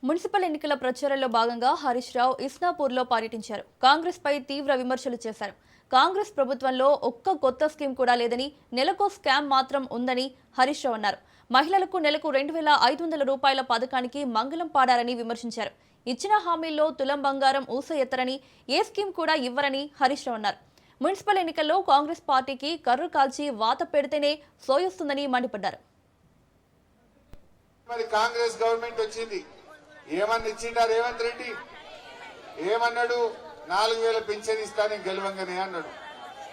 Municipal ఎన్నికల ప్రచారంలో భాగంగా హరీష్ రావు ఇస్నాపూర్లో పర్యటించారు. కాంగ్రెస్ పై తీవ్ర విమర్శలు చేశారు. కాంగ్రెస్ ప్రభుత్వంలో ఒక్క కొత్త స్కీమ్ కూడా లేదని, నెలకో స్కామ్ మాత్రం ఉందని హరీష్ రావు అన్నారు. మహిళలకు నెలకు 2,500 రూపాయల పథకానికి మంగళం పాడారని విమర్శించారు. ఇచ్చిన హామీల్లో తులం బంగారం ఊస ఎత్తరని, ఏ స్కీమ్ కూడా ఇవ్వరని హరీష్ రావు అన్నారు. మున్సిపల్ ఎన్నికల్లో కాంగ్రెస్ పార్టీకి కర్రు కాల్చి వాత పెడితేనే సోయొస్తుందని మండిపడ్డారు. మరి కాంగ్రెస్ గవర్నమెంట్ వచ్చింది, ఏమన్నా ఇచ్చిండా రేవంత్ రెడ్డి? ఏమన్నాడు? 4,000 పింఛన్ ఇస్తానని గెలవంగానే అన్నాడు.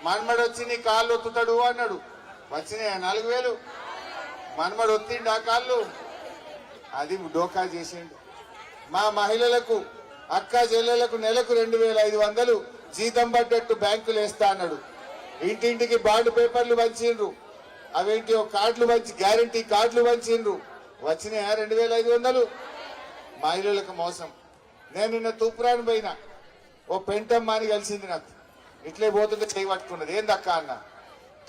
మన్మడు వచ్చి నీ కాళ్ళు ఒత్తుతాడు అన్నాడు. వచ్చినాయా 4,000? మన్మడు ఒత్తిండా కాళ్ళు? అది డోకా చేసిండు. మా మహిళలకు, అక్క చెల్లెలకు నెలకు 2,500 జీతం పడ్డట్టు బ్యాంకులు వేస్తా అన్నాడు. ఇంటింటికి బాండ్ పేపర్లు పంచిండ్రు. అవేంటి కార్డులు పంచి, గ్యారంటీ కార్డులు పంచిండ్రు. వచ్చినాయా 2,500? మహిళలకు మోసం. నేను నిన్న తూపురాని పోయినా, ఓ పెంటమ్మ అని కలిసింది. నాకు ఇట్లే పోతుంటే చేయి పట్టుకున్నది. ఏందక్క అన్న,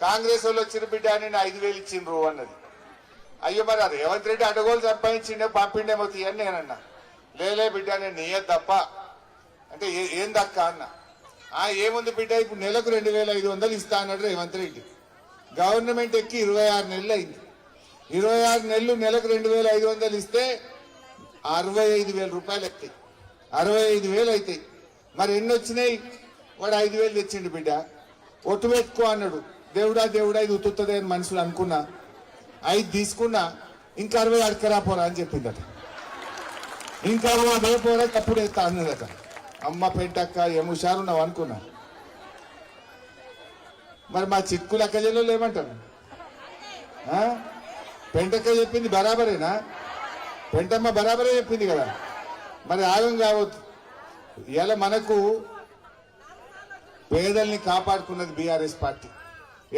కాంగ్రెస్ వాళ్ళు వచ్చిన బిడ్డ అని 5,000 ఇచ్చిండ్రు అన్నది. అయ్యో మరి రేవంత్ రెడ్డి అడగోలు సంపాదించిండే పంపిండేమో తీయని నేనన్నా. లేలే బిడ్డ నేను నీయదు తప్ప అంటే ఏందక్క అన్న. ఏముంది బిడ్డ, ఇప్పుడు నెలకు 2,500 ఇస్తా అన్నాడు రేవంత్ రెడ్డి. గవర్నమెంట్ ఎక్కి 26 నెలలు అయింది. 26 నెలలు నెలకు 2,500 ఇస్తే 65,000 రూపాయలు అవుతాయి. 65,000 అవుతాయి. మరి ఎన్ని వచ్చినాయి? వాడు 5,000 తెచ్చిండు. బిడ్డ ఒట్టు పెట్టుకో అన్నాడు. దేవుడా దేవుడా ఇది ఉత్తుతుంది అని మనుషులు అనుకున్నా. 5 తీసుకున్నా, ఇంకా 60 అడకరాపోరా అని చెప్పిందట. ఇంకా 60 పోరా తప్పుడు వేస్తా అన్నదట. అమ్మ పెంటక్క ఏం హుషారున్నావు అనుకున్నా. మరి మా చిక్కులు అక్క జిల్లాలో ఏమంటారు? పెంటక్క చెప్పింది బరాబరేనా? పెంటమ్మ బరాబరే చెప్పింది కదా. మరి ఆగం కావద్దు. ఇలా మనకు పేదల్ని కాపాడుకున్నది బీఆర్ఎస్ పార్టీ.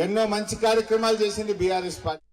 ఎన్నో మంచి కార్యక్రమాలు చేసింది బీఆర్ఎస్ పార్టీ.